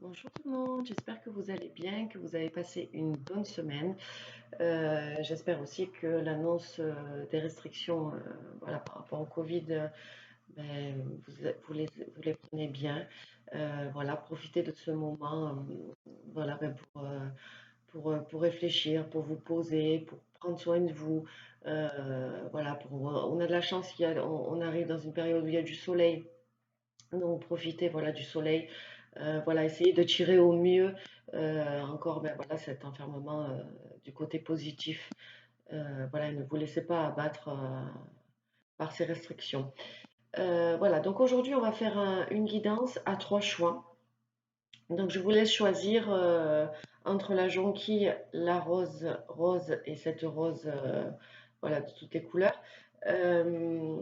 Bonjour tout le monde, j'espère que vous allez bien, que vous avez passé une bonne semaine. J'espère aussi que l'annonce des restrictions voilà, par rapport au Covid, vous les prenez bien. Voilà, profitez de ce moment voilà, pour réfléchir, pour vous poser, pour prendre soin de vous. Voilà, on a de la chance, on arrive dans une période où il y a du soleil. Donc profitez voilà, du soleil, voilà, essayez de tirer au mieux encore voilà, cet enfermement du côté positif. Voilà, ne vous laissez pas abattre par ces restrictions. Voilà, donc aujourd'hui on va faire une guidance à trois choix. Donc je vous laisse choisir entre la jonquille, la rose et cette rose voilà, de toutes les couleurs. Euh,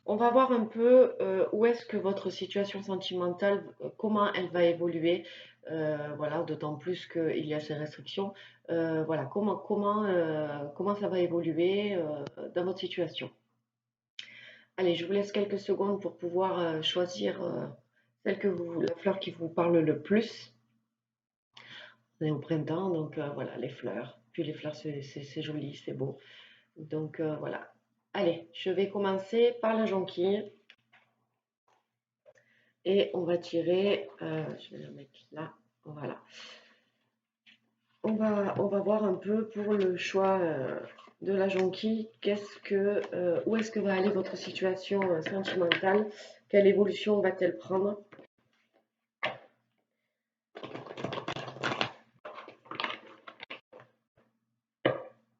on va voir un peu où est-ce que votre situation sentimentale, comment elle va évoluer, voilà, d'autant plus qu'il y a ces restrictions. Voilà, comment ça va évoluer dans votre situation. Allez, je vous laisse quelques secondes pour pouvoir choisir la fleur qui vous parle le plus. On est au printemps, donc voilà, les fleurs. Puis les fleurs, c'est joli, c'est beau. Donc voilà. Allez, je vais commencer par la jonquille. Et on va tirer, je vais la mettre là, voilà. On va voir un peu pour le choix de la jonquille, où est-ce que va aller votre situation sentimentale, quelle évolution va-t-elle prendre.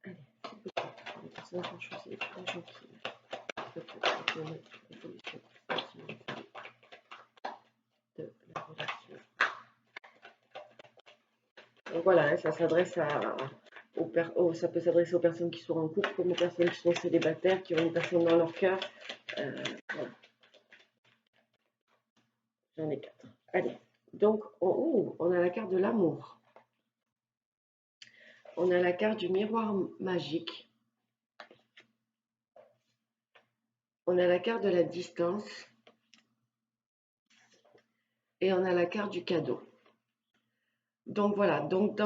Allez, les personnes qui ont choisi la jonquille, peut-être l'évolution sentimentale de la relation. Donc voilà, hein, ça s'adresse ça peut s'adresser aux personnes qui sont en couple comme aux personnes qui sont célibataires, qui ont une personne dans leur cœur. Voilà, j'en ai quatre. Allez, donc on a la carte de l'amour. On a la carte du miroir magique. On a la carte de la distance. Et on a la carte du cadeau. Donc voilà, donc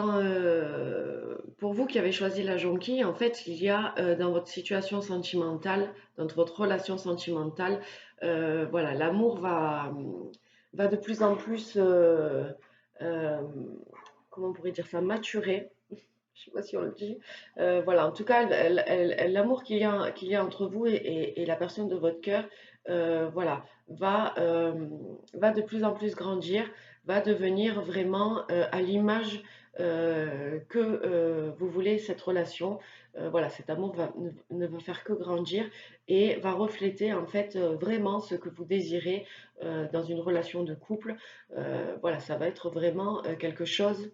pour vous qui avez choisi la jonquille, en fait, il y a dans votre situation sentimentale, dans votre relation sentimentale, voilà, l'amour va de plus en plus, euh, comment on pourrait dire ça, maturer. Je ne sais pas si on le dit. Voilà, en tout cas, l'amour qu'il y a entre vous et la personne de votre cœur, voilà, va de plus en plus grandir, va devenir vraiment à l'image que vous voulez cette relation. Voilà, cet amour ne va faire que grandir et va refléter en fait vraiment ce que vous désirez dans une relation de couple. Voilà, ça va être vraiment quelque chose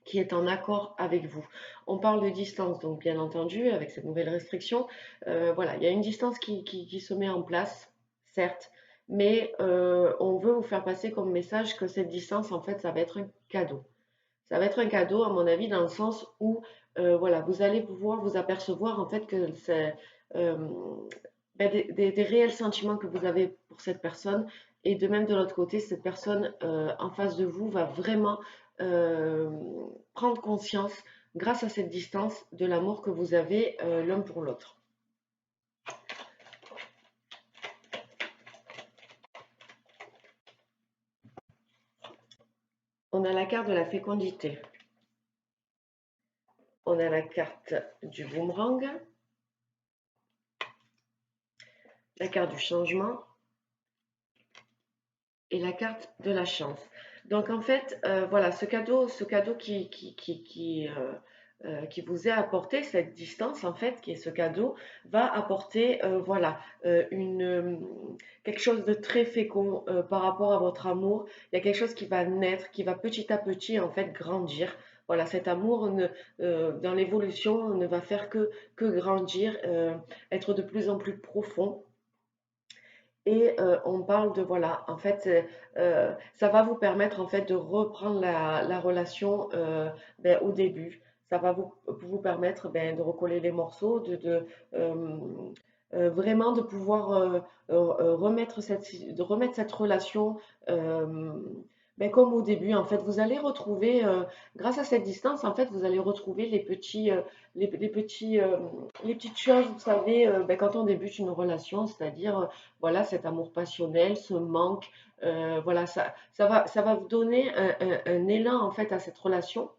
qui est en accord avec vous. On parle de distance, donc bien entendu, avec cette nouvelle restriction, voilà, il y a une distance qui se met en place, certes, mais on veut vous faire passer comme message que cette distance, en fait, ça va être un cadeau. Ça va être un cadeau, à mon avis, dans le sens où, voilà, vous allez pouvoir vous apercevoir, en fait, que c'est des réels sentiments que vous avez pour cette personne. Et de même, de l'autre côté, cette personne en face de vous va vraiment euh, prendre conscience, grâce à cette distance, de l'amour que vous avez l'un pour l'autre. On a la carte de la fécondité. On a la carte du boomerang, la carte du changement et la carte de la chance. Donc en fait, voilà, ce cadeau qui vous est apporté, cette distance en fait, qui est ce cadeau, va apporter voilà, quelque chose de très fécond par rapport à votre amour. Il y a quelque chose qui va naître, qui va petit à petit en fait grandir. Voilà, cet amour dans l'évolution ne va faire que grandir, être de plus en plus profond. Et on parle de, voilà, en fait, ça va vous permettre en fait de reprendre la relation au début. Ça va vous permettre de recoller les morceaux, euh, vraiment de pouvoir de remettre cette relation euh, ben, comme au début, en fait, vous allez retrouver, grâce à cette distance, en fait, vous allez retrouver les petites choses, vous savez, ben, quand on débute une relation, c'est-à-dire, voilà, cet amour passionnel, ce manque, voilà, ça va vous donner un élan, en fait, à cette relation.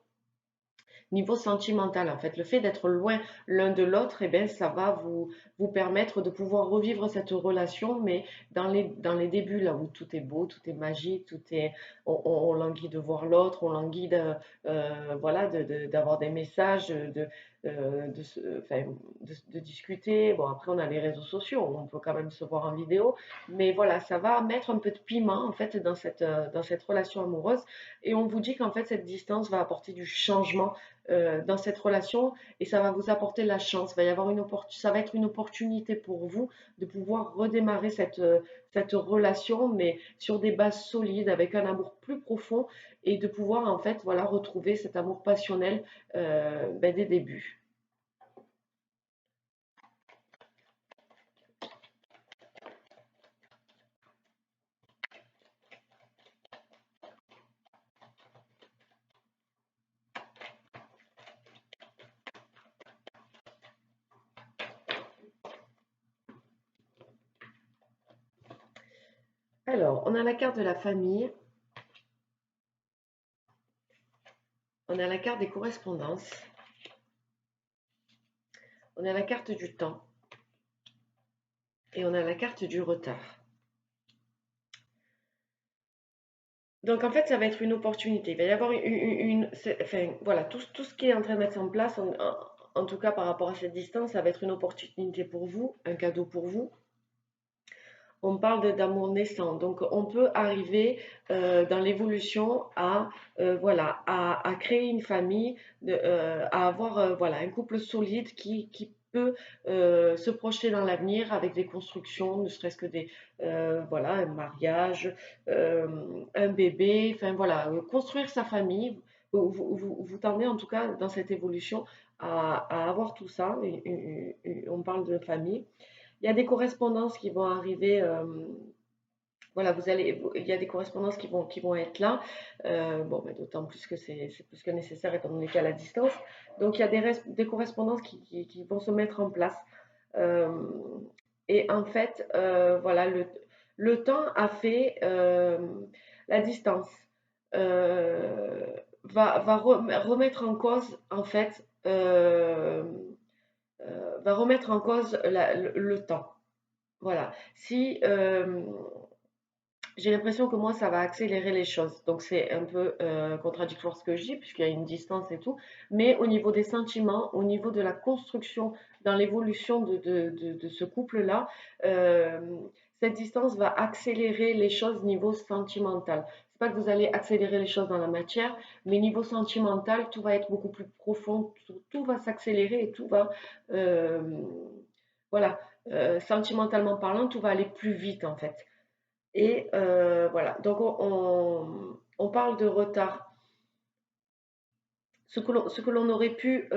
Niveau sentimental, en fait, le fait d'être loin l'un de l'autre, eh bien, ça va vous permettre de pouvoir revivre cette relation, mais dans les débuts, là où tout est beau, tout est magique, on languit de voir l'autre, on languit voilà, d'avoir des messages, enfin, de discuter. Bon, après, on a les réseaux sociaux, on peut quand même se voir en vidéo, mais voilà, ça va mettre un peu de piment, en fait, dans cette relation amoureuse. Et on vous dit qu'en fait, cette distance va apporter du changement dans cette relation et ça va vous apporter la chance. Il va y avoir ça va être une opportunité pour vous de pouvoir redémarrer cette relation, mais sur des bases solides, avec un amour plus profond et de pouvoir en fait voilà, retrouver cet amour passionnel ben, des débuts. Alors, on a la carte de la famille, on a la carte des correspondances, on a la carte du temps et on a la carte du retard. Donc en fait, ça va être une opportunité. Il va y avoir enfin, voilà, tout ce qui est en train de mettre en place, en tout cas par rapport à cette distance, ça va être une opportunité pour vous, un cadeau pour vous. On parle d'amour naissant, donc on peut arriver dans l'évolution voilà, à créer une famille, à avoir voilà, un couple solide qui peut se projeter dans l'avenir avec des constructions, ne serait-ce que voilà, un mariage, euh, un bébé, enfin voilà, construire sa famille. Vous tendez en tout cas dans cette évolution à avoir tout ça. On parle de famille. Il y a des correspondances qui vont arriver. Voilà, il y a des correspondances qui vont être là. Bon, ben, d'autant plus que c'est plus que nécessaire étant donné qu'il y a la distance. Donc, il y a des correspondances qui vont se mettre en place. Euh, et en fait, voilà, le temps a fait la distance. euh, remettre en cause, en fait, va remettre en cause le temps. Voilà. Si j'ai l'impression que moi, ça va accélérer les choses. Donc, c'est un peu contradictoire ce que je dis, puisqu'il y a une distance et tout. Mais au niveau des sentiments, au niveau de la construction, dans l'évolution de ce couple-là, euh, cette distance va accélérer les choses niveau sentimental. C'est pas que vous allez accélérer les choses dans la matière, mais niveau sentimental, tout va être beaucoup plus profond, tout va s'accélérer et tout va, euh, voilà, sentimentalement parlant, tout va aller plus vite en fait. Et voilà, donc on parle de retard. Ce que l'on aurait pu,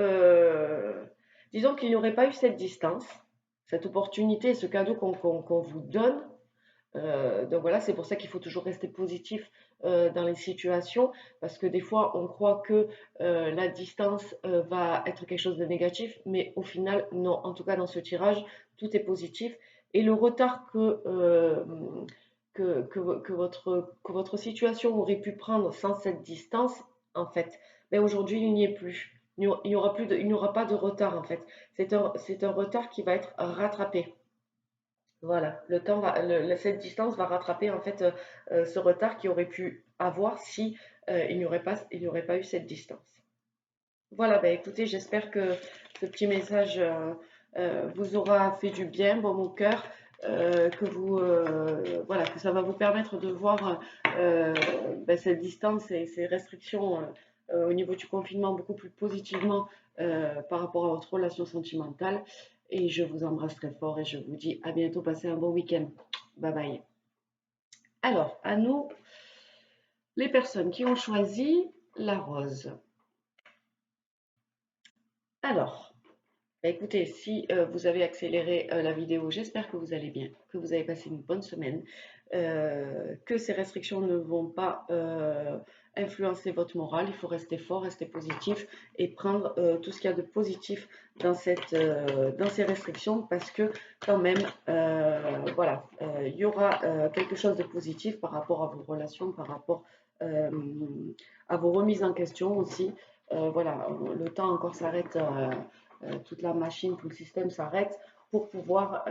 disons qu'il n'y aurait pas eu cette distance, cette opportunité, ce cadeau qu'on vous donne. Donc voilà, c'est pour ça qu'il faut toujours rester positif dans les situations, parce que des fois on croit que la distance va être quelque chose de négatif, mais au final, non. En tout cas, dans ce tirage, tout est positif. Et le retard que votre situation aurait pu prendre sans cette distance, en fait, mais aujourd'hui, il n'y est plus. Il n'y aura plus il n'y aura pas de retard, en fait. C'est un retard qui va être rattrapé. Voilà, cette distance va rattraper en fait ce retard qu'il aurait pu avoir si il n'y aurait pas eu cette distance. Voilà, bah écoutez, j'espère que ce petit message vous aura fait du bien, bon au cœur, voilà, que ça va vous permettre de voir bah, cette distance et ces restrictions au niveau du confinement beaucoup plus positivement par rapport à votre relation sentimentale. Et je vous embrasse très fort et je vous dis à bientôt, passez un bon week-end. Bye bye. Alors, à nous, les personnes qui ont choisi la rose. Alors, Bah, écoutez, si vous avez accéléré la vidéo, j'espère que vous allez bien, que vous avez passé une bonne semaine, que ces restrictions ne vont pas influencer votre morale. Il faut rester fort, rester positif et prendre tout ce qu'il y a de positif dans ces restrictions parce que quand même, voilà, il y aura quelque chose de positif par rapport à vos relations, par rapport euh, à vos remises en question aussi. Voilà, le temps encore s'arrête. Toute la machine, tout le système s'arrête pour pouvoir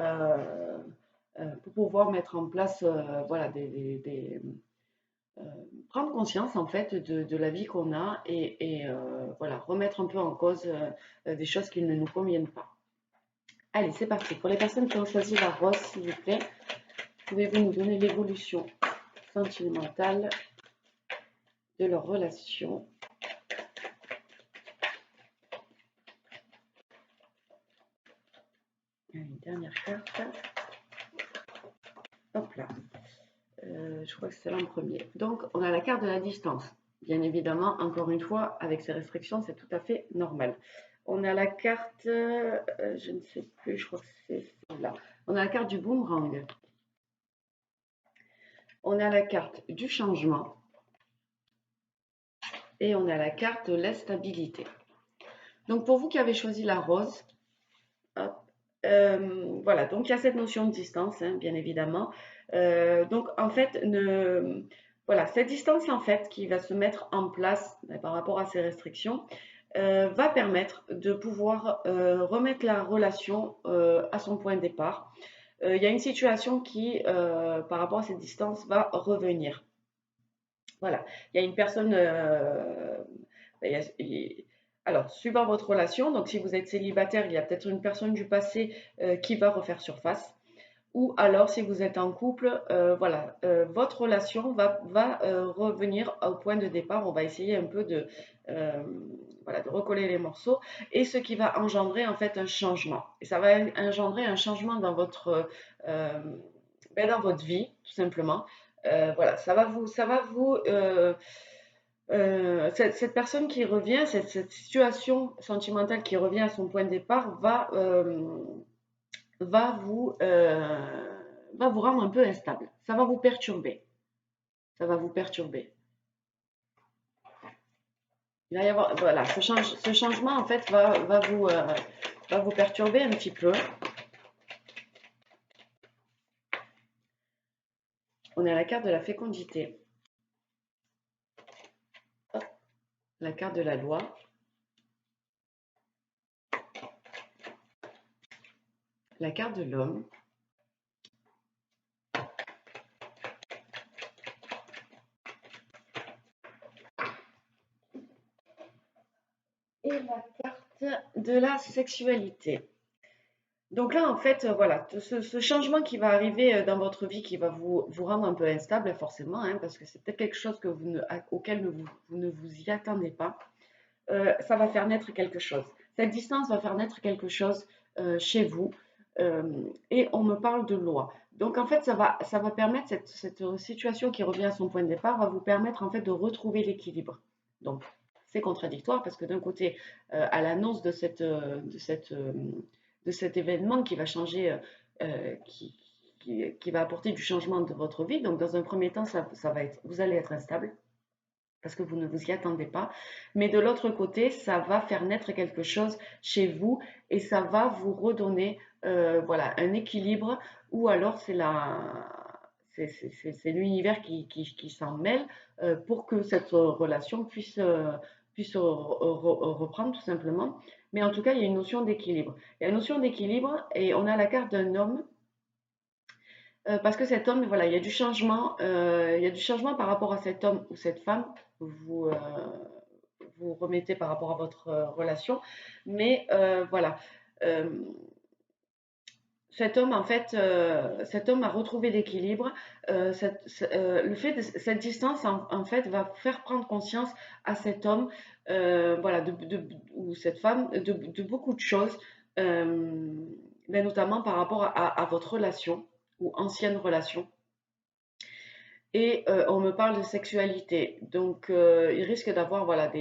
mettre en place, voilà, prendre conscience en fait de la vie qu'on a et voilà, remettre un peu en cause des choses qui ne nous conviennent pas. Allez, c'est parti. Pour les personnes qui ont choisi la rose, s'il vous plaît, pouvez-vous nous donner l'évolution sentimentale de leur relation? Une dernière carte. Hop là. Je crois que c'est là en premier. Donc, on a la carte de la distance. Bien évidemment, encore une fois, avec ces restrictions, c'est tout à fait normal. On a la carte, je ne sais plus, je crois que c'est celle-là. On a la carte du boomerang. On a la carte du changement. Et on a la carte de l'instabilité. Donc, pour vous qui avez choisi la rose, hop, voilà, donc il y a cette notion de distance, hein, bien évidemment. Donc en fait, voilà, cette distance en fait qui va se mettre en place par rapport à ces restrictions va permettre de pouvoir remettre la relation à son point de départ. Il y a une situation qui, par rapport à cette distance, va revenir. Voilà, il y a une personne, alors, suivant votre relation, donc si vous êtes célibataire, il y a peut-être une personne du passé qui va refaire surface. Ou alors, si vous êtes en couple, voilà, votre relation va revenir au point de départ. On va essayer un peu euh, voilà, de recoller les morceaux. Et ce qui va engendrer en fait un changement. Et ça va engendrer un changement euh, dans votre vie, tout simplement. Voilà, cette personne qui revient, cette situation sentimentale qui revient à son point de départ va vous, euh, va vous rendre un peu instable. Ça va vous perturber. Ça va vous perturber. Il va y avoir, voilà, ce changement en fait va vous perturber un petit peu. On a la carte de la fécondité, hop, la carte de la loi, la carte de l'homme et la carte de la sexualité. Donc là, en fait, voilà, ce changement qui va arriver dans votre vie, qui va vous rendre un peu instable, forcément, hein, parce que c'est peut-être quelque chose que auquel vous ne vous y attendez pas, ça va faire naître quelque chose. Cette distance va faire naître quelque chose chez vous, euh, et on me parle de loi. Donc en fait, ça va permettre, cette situation qui revient à son point de départ, va vous permettre en fait de retrouver l'équilibre. Donc c'est contradictoire parce que d'un côté, à l'annonce de cet événement qui va changer, euh, qui, qui va apporter du changement de votre vie. Donc, dans un premier temps, ça va être, vous allez être instable parce que vous ne vous y attendez pas. Mais de l'autre côté, ça va faire naître quelque chose chez vous et ça va vous redonner voilà, un équilibre ou alors c'est l'univers qui s'en mêle pour que cette relation puisse reprendre tout simplement. Mais en tout cas, il y a une notion d'équilibre. Il y a une notion d'équilibre et on a la carte d'un homme parce que cet homme, voilà, il y a du changement par rapport à cet homme ou cette femme. Vous, vous remettez par rapport à votre relation. Mais voilà, euh, cet homme, en fait, cet homme a retrouvé l'équilibre. Le fait de cette distance, en fait, va faire prendre conscience à cet homme, voilà, ou cette femme, de beaucoup de choses, mais notamment par rapport à votre relation ou ancienne relation. Et on me parle de sexualité. Donc, il risque d'avoir voilà,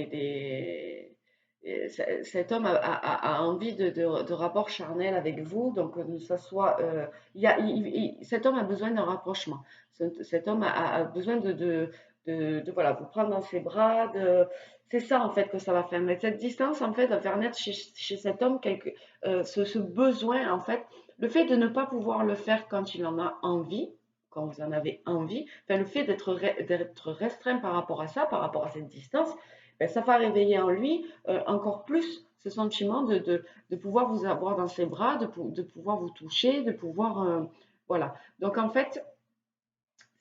cet homme a envie de rapport charnel avec vous, donc que ça soit, cet homme a besoin d'un rapprochement. Cet homme a besoin voilà, vous prendre dans ses bras. C'est ça en fait que ça va faire. Mais cette distance en fait va faire naître chez cet homme ce besoin en fait, le fait de ne pas pouvoir le faire quand il en a envie, quand vous en avez envie, enfin, le fait d'être restreint par rapport à ça, par rapport à cette distance, ben, ça va réveiller en lui encore plus ce sentiment de pouvoir vous avoir dans ses bras, de pouvoir vous toucher, de pouvoir... voilà. Donc en fait,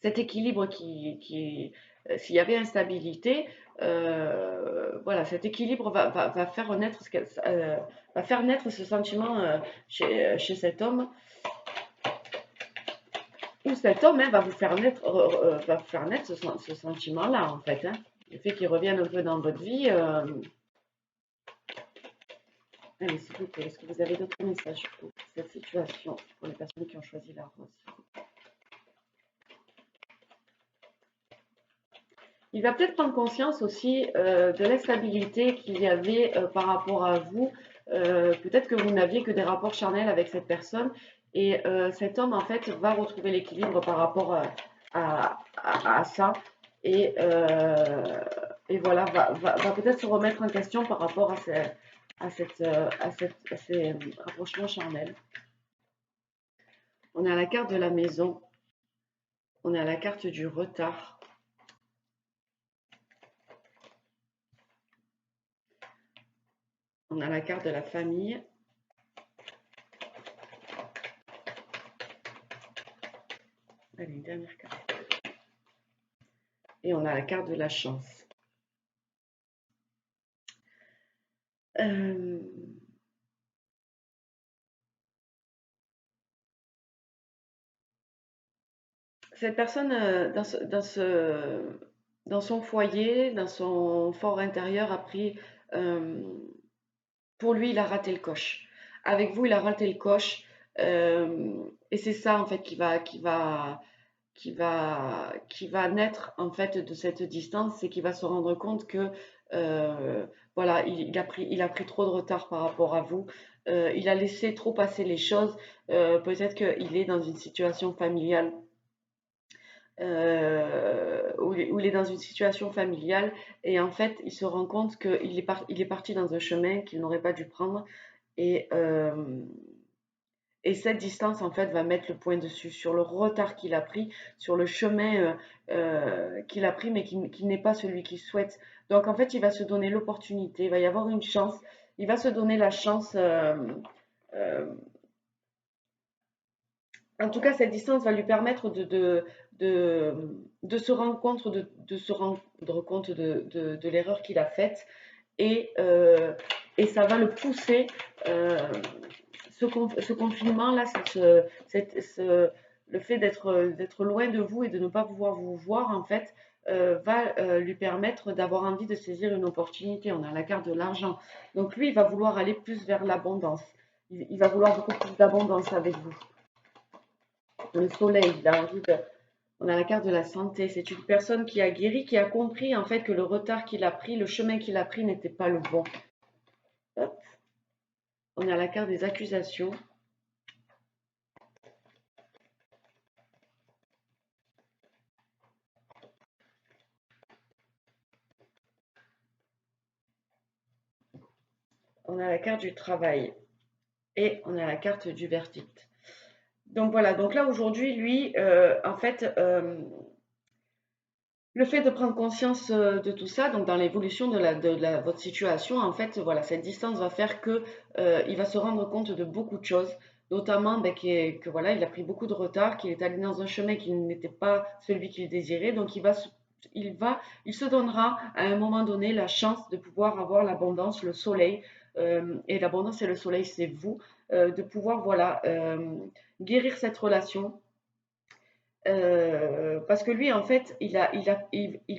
cet équilibre s'il y avait instabilité, voilà, cet équilibre va faire naître va faire naître ce sentiment chez cet homme, ou cet homme hein, va vous faire naître ce sentiment-là, en fait. Hein. Le fait qu'il revienne un peu dans votre vie. Allez, s'il vous plaît, est-ce que vous avez d'autres messages pour cette situation, pour les personnes qui ont choisi la rose? Il va peut-être prendre conscience aussi de l'instabilité qu'il y avait par rapport à vous. Peut-être que vous n'aviez que des rapports charnels avec cette personne et cet homme en fait va retrouver l'équilibre par rapport à ça et voilà, va peut-être se remettre en question par rapport à ces rapprochements charnels. On a la carte de la maison, on a la carte du retard. On a la carte de la famille. Allez, une dernière carte. Et on a la carte de la chance. Euh, cette personne, dans son foyer, dans son fort intérieur, a pris... pour lui, il a raté le coche. Avec vous, il a raté le coche. Et c'est ça, en fait, qui va naître en fait de cette distance, c'est qu'il va se rendre compte que voilà, il a pris trop de retard par rapport à vous. Il a laissé trop passer les choses. Peut-être qu'il est dans une situation familiale. Où il est dans une situation familiale et en fait il se rend compte il est parti dans un chemin qu'il n'aurait pas dû prendre et, et cette distance, en fait, va mettre le point dessus sur le retard qu'il a pris, sur le chemin qu'il a pris, mais qui n'est pas celui qu'il souhaite. Donc, en fait, il va se donner l'opportunité, il va y avoir une chance, il va se donner la chance. Euh, en tout cas, cette distance va lui permettre de se rendre compte, de se rendre compte de l'erreur qu'il a faite et ça va le pousser. Ce confinement-là, le fait d'être loin de vous et de ne pas pouvoir vous voir, en fait, va lui permettre d'avoir envie de saisir une opportunité. On a la carte de l'argent. Donc lui, il va vouloir aller plus vers l'abondance. Il va vouloir beaucoup plus d'abondance avec vous. Le soleil, il a envie de... On a la carte de la santé. C'est une personne qui a guéri, qui a compris en fait que le retard qu'il a pris, le chemin qu'il a pris n'était pas le bon. Hop. On a la carte des accusations. On a la carte du travail et on a la carte du verdict. Donc voilà, donc là aujourd'hui, lui, en fait, le fait de prendre conscience de tout ça, donc dans l'évolution votre situation, en fait, voilà, cette distance va faire que il va se rendre compte de beaucoup de choses, notamment ben, que voilà, il a pris beaucoup de retard, qu'il est allé dans un chemin qui n'était pas celui qu'il désirait, donc il se donnera à un moment donné la chance de pouvoir avoir l'abondance, le soleil, et l'abondance et le soleil, c'est vous, de pouvoir voilà guérir cette relation parce que lui, en fait, il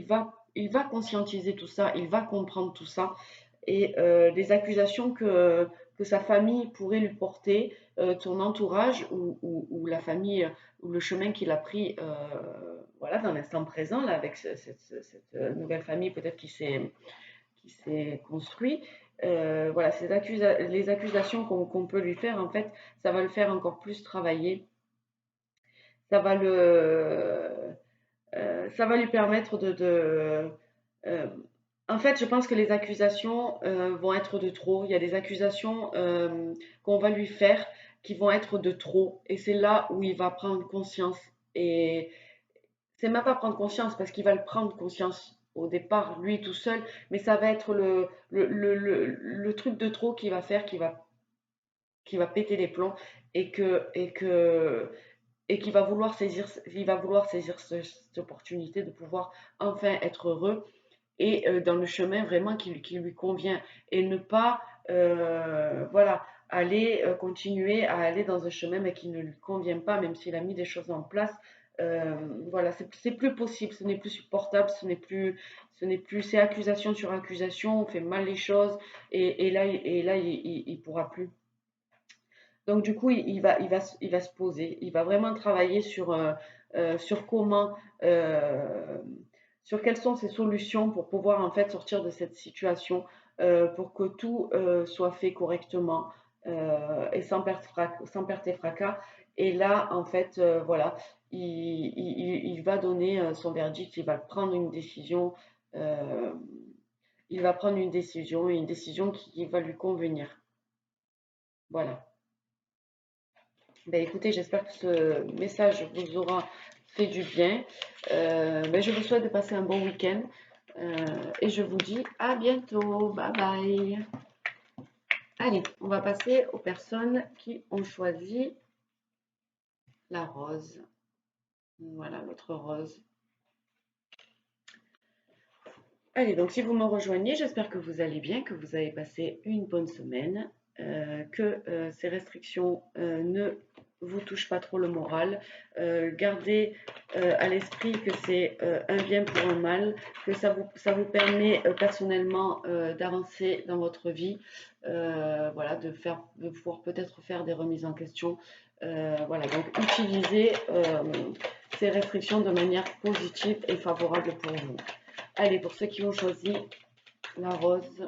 va conscientiser tout ça, il va comprendre tout ça. Et les accusations que sa famille pourrait lui porter, son entourage ou la famille, ou le chemin qu'il a pris voilà, dans l'instant présent, là, avec cette nouvelle famille peut-être qui s'est construit, Voilà, les accusations qu'on peut lui faire, en fait, ça va le faire encore plus travailler. Ça va ça va lui permettre euh, en fait, je pense que les accusations vont être de trop. Il y a des accusations qu'on va lui faire qui vont être de trop. Et c'est là où il va prendre conscience. Et c'est même pas prendre conscience parce qu'il va le prendre conscience au départ, lui tout seul. Mais ça va être le truc de trop qui va faire, qui va péter les plombs et qui va vouloir saisir cette opportunité de pouvoir enfin être heureux et dans le chemin vraiment qui lui convient et ne pas voilà, aller continuer à aller dans un chemin mais qui ne lui convient pas, même s'il a mis des choses en place. Euh, voilà, c'est plus possible, ce n'est plus supportable, ce n'est plus, c'est accusation sur accusation, on fait mal les choses et là il pourra plus. Donc du coup, il va se poser, il va vraiment travailler sur comment, euh, sur quelles sont ses solutions pour pouvoir en fait sortir de cette situation, pour que tout soit fait correctement et sans perte et fracas. Et là, en fait, voilà, il va donner son verdict, il va prendre une décision, euh, il va prendre une décision qui va lui convenir. Voilà. Ben, écoutez, j'espère que ce message vous aura fait du bien. Ben, je vous souhaite de passer un bon week-end et je vous dis à bientôt. Bye bye. Allez, on va passer aux personnes qui ont choisi la rose. Voilà, notre rose. Allez, donc si vous me rejoignez, j'espère que vous allez bien, que vous avez passé une bonne semaine, que ces restrictions ne vous touchent pas trop le moral. Gardez à l'esprit que c'est un bien pour un mal, que ça vous permet personnellement d'avancer dans votre vie, voilà, de pouvoir peut-être faire des remises en question. Voilà, donc utilisez ces restrictions de manière positive et favorable pour vous. Allez, pour ceux qui ont choisi la rose,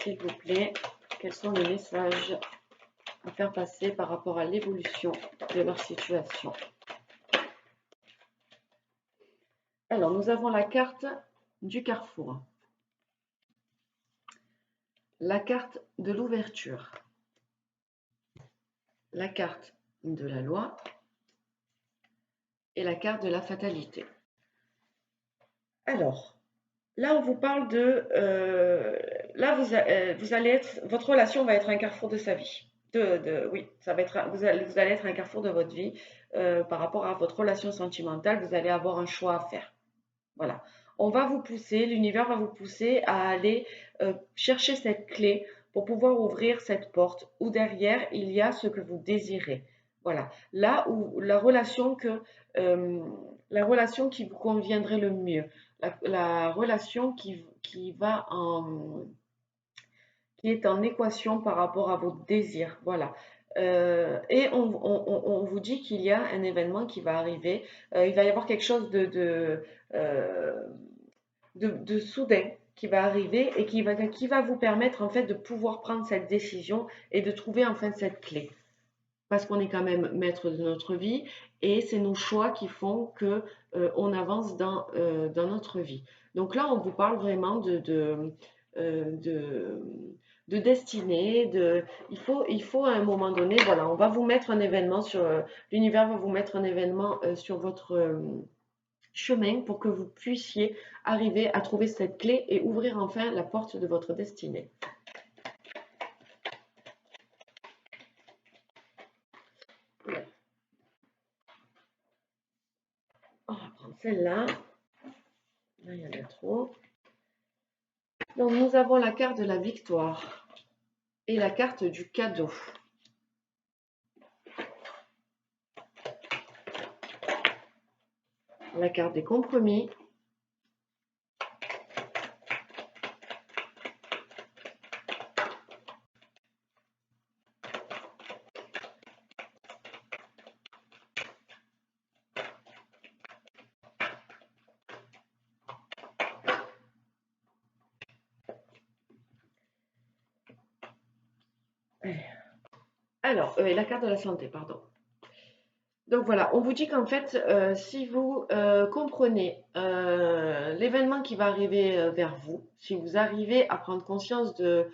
s'il vous plaît, quels sont les messages à faire passer par rapport à l'évolution de leur situation? Alors, nous avons la carte du carrefour, la carte de l'ouverture, la carte de la loi et la carte de la fatalité. Alors, là, on vous parle là, vous allez être, votre relation va être un carrefour de sa vie. Oui, ça va être, vous allez être un carrefour de votre vie par rapport à votre relation sentimentale. Vous allez avoir un choix à faire. Voilà. On va vous pousser, l'univers va vous pousser à aller chercher cette clé pour pouvoir ouvrir cette porte où derrière il y a ce que vous désirez. Voilà. Là où euh, la relation qui vous conviendrait le mieux, la relation qui est en équation par rapport à vos désirs. Voilà. Et on vous dit qu'il y a un événement qui va arriver. Il va y avoir quelque chose euh, de soudain qui va arriver et qui va vous permettre en fait de pouvoir prendre cette décision et de trouver enfin cette clé. Parce qu'on est quand même maître de notre vie et c'est nos choix qui font que on avance dans notre vie. Donc là, on vous parle vraiment euh, de, de destinée. Il faut à un moment donné, voilà, on va vous mettre un événement l'univers va vous mettre un événement sur votre chemin pour que vous puissiez arriver à trouver cette clé et ouvrir enfin la porte de votre destinée. On va prendre celle-là. Là, il y en a trop. Donc, nous avons la carte de la victoire et la carte du cadeau. La carte des compromis. Alors, et la carte de la santé, pardon. Donc voilà, on vous dit qu'en fait, si vous comprenez l'événement qui va arriver vers vous, si vous arrivez à prendre conscience euh,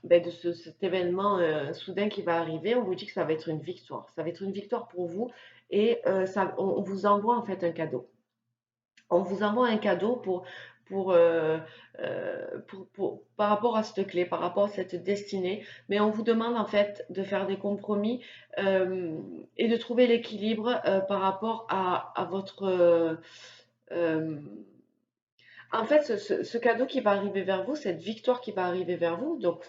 de cet événement soudain qui va arriver, on vous dit que ça va être une victoire. Ça va être une victoire pour vous et on vous envoie en fait un cadeau. On vous envoie un cadeau pour, euh, par rapport à cette clé, par rapport à cette destinée, mais on vous demande en fait de faire des compromis euh, et de trouver l'équilibre par rapport à votre... euh, en fait, ce cadeau qui va arriver vers vous, cette victoire qui va arriver vers vous, donc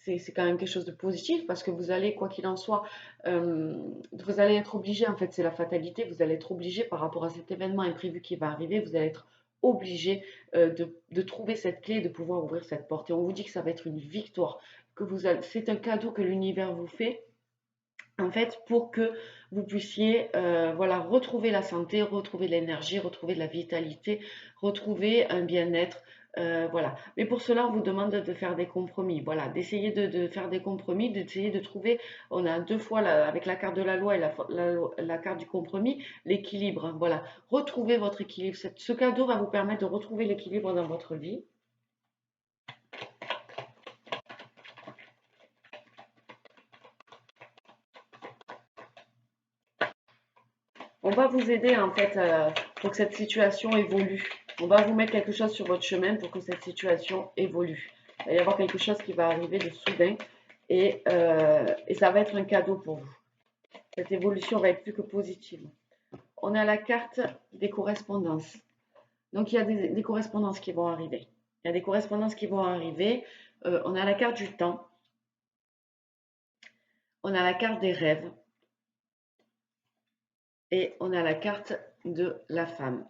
c'est quand même quelque chose de positif parce que vous allez, quoi qu'il en soit, euh, vous allez être obligé, en fait, c'est la fatalité, vous allez être obligé par rapport à cet événement imprévu qui va arriver, vous allez être obligé de trouver cette clé, de pouvoir ouvrir cette porte. Et on vous dit que ça va être une victoire, c'est un cadeau que l'univers vous fait en fait, pour que vous puissiez voilà, retrouver la santé, retrouver l'énergie, retrouver de la vitalité, retrouver un bien-être. Voilà. Mais pour cela, on vous demande de faire des compromis. Voilà, d'essayer de faire des compromis, d'essayer de trouver, on a deux fois avec la carte de la loi et la carte du compromis, l'équilibre. Voilà, retrouvez votre équilibre. Ce cadeau va vous permettre de retrouver l'équilibre dans votre vie. On va vous aider en fait pour que cette situation évolue. On va vous mettre quelque chose sur votre chemin pour que cette situation évolue. Il va y avoir quelque chose qui va arriver de soudain et ça va être un cadeau pour vous. Cette évolution va être plus que positive. On a la carte des correspondances. Donc il y a des correspondances qui vont arriver. Il y a des correspondances qui vont arriver. On a la carte du temps. On a la carte des rêves. Et on a la carte de la femme.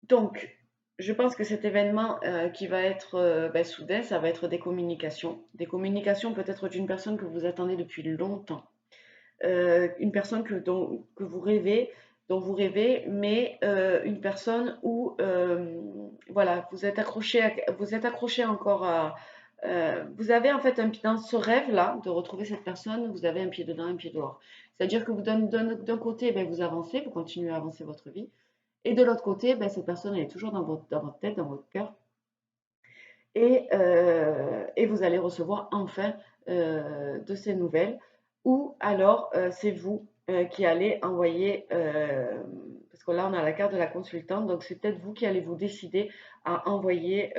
Donc, je pense que cet événement qui va être soudain, ça va être des communications. Des communications peut-être d'une personne que vous attendez depuis longtemps. Une personne que vous rêvez, dont vous rêvez, mais une personne où voilà, vous êtes accroché encore à... vous avez en fait dans ce rêve-là de retrouver cette personne, vous avez un pied dedans, un pied dehors. C'est-à-dire que d'un côté, ben, vous avancez, vous continuez à avancer votre vie. Et de l'autre côté, ben, cette personne elle est toujours dans votre tête, dans votre cœur. Et vous allez recevoir enfin de ces nouvelles. Ou alors, c'est vous qui allez envoyer, parce que là, on a la carte de la consultante, donc c'est peut-être vous qui allez vous décider à envoyer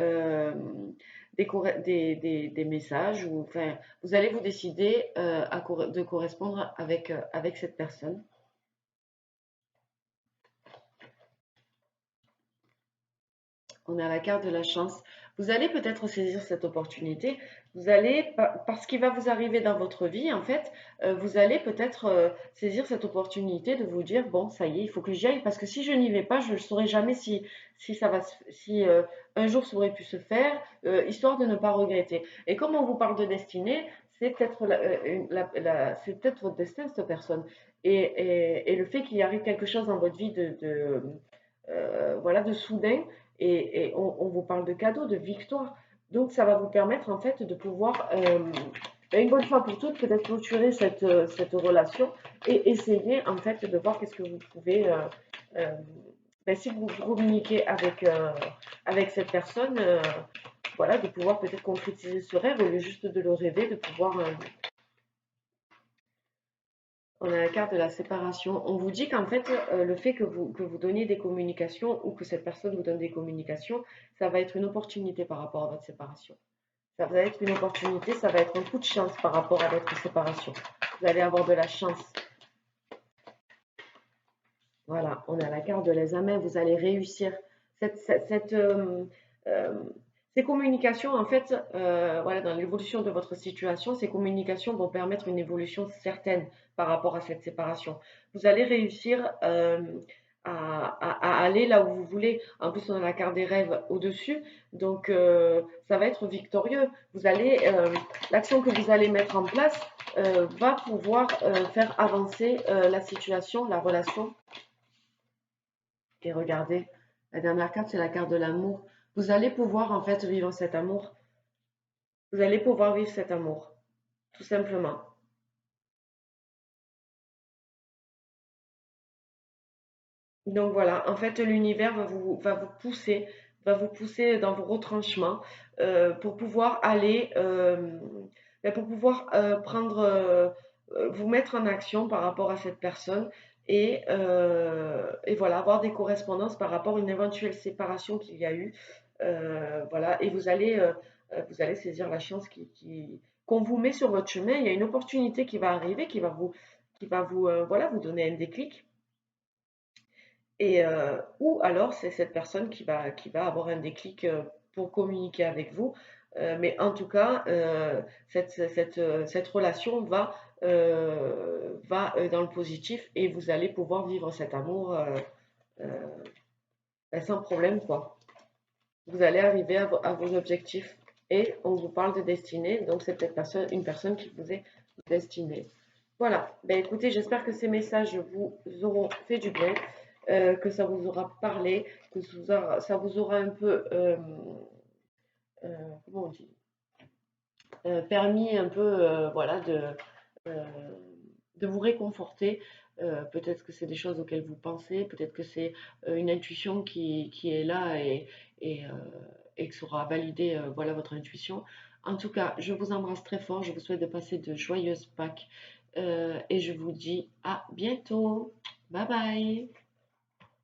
des messages, ou enfin, vous allez vous décider de correspondre avec cette personne. On a la carte de la chance. Vous allez peut-être saisir cette opportunité. Vous allez, parce qu'il va vous arriver dans votre vie, en fait, vous allez peut-être saisir cette opportunité de vous dire, bon, ça y est, il faut que j'y aille, parce que si je n'y vais pas, je ne saurais jamais si ça va, si un jour ça aurait pu se faire, histoire de ne pas regretter. Et comme on vous parle de destinée, c'est peut-être c'est peut-être votre destin, cette personne. Et le fait qu'il arrive quelque chose dans votre vie voilà, de soudain, et on vous parle de cadeaux, de victoire. Donc, ça va vous permettre, en fait, de pouvoir, une bonne fois pour toutes, peut-être clôturer cette relation et essayer, en fait, de voir qu'est-ce que vous pouvez, euh, si vous communiquez avec cette personne, voilà, de pouvoir peut-être concrétiser ce rêve au lieu juste de le rêver, de pouvoir on a la carte de la séparation. On vous dit qu'en fait, le fait que vous donniez des communications ou que cette personne vous donne des communications, ça va être une opportunité par rapport à votre séparation. Ça va être une opportunité, ça va être un coup de chance par rapport à votre séparation. Vous allez avoir de la chance. Voilà, on a la carte de l'examen, vous allez réussir. Cette, euh, ces communications, en fait, voilà, dans l'évolution de votre situation, ces communications vont permettre une évolution certaine par rapport à cette séparation. Vous allez réussir à aller là où vous voulez. En plus, on a la carte des rêves au-dessus, donc ça va être victorieux. L'action que vous allez mettre en place va pouvoir faire avancer la situation, la relation. Et regardez, la dernière carte, c'est la carte de l'amour. vous allez pouvoir en fait vivre cet amour. Vous allez pouvoir vivre cet amour, tout simplement. Donc voilà, en fait, l'univers va vous pousser dans vos retranchements pour pouvoir aller, pour pouvoir vous mettre en action par rapport à cette personne et voilà, avoir des correspondances par rapport à une éventuelle séparation qu'il y a eu. Voilà, et vous allez saisir la chance qu'on vous met sur votre chemin. Il y a une opportunité qui va arriver, qui va vous, voilà, vous donner un déclic. Et ou alors c'est cette personne qui va avoir un déclic pour communiquer avec vous. Mais en tout cas, cette relation va dans le positif et vous allez pouvoir vivre cet amour euh, sans problème, quoi. Vous allez arriver à vos objectifs. Et on vous parle de destinée, donc c'est peut-être une personne qui vous est destinée. Voilà. Ben, écoutez, j'espère que ces messages vous auront fait du bien, que ça vous aura parlé, que ça vous aura un peu, comment on dit, permis un peu, voilà, euh, de vous réconforter. Peut-être que c'est des choses auxquelles vous pensez, peut-être que c'est une intuition qui est là et, euh, et que saura valider voilà, votre intuition. En tout cas, je vous embrasse très fort, je vous souhaite de passer de joyeuses Pâques et je vous dis à bientôt. Bye bye.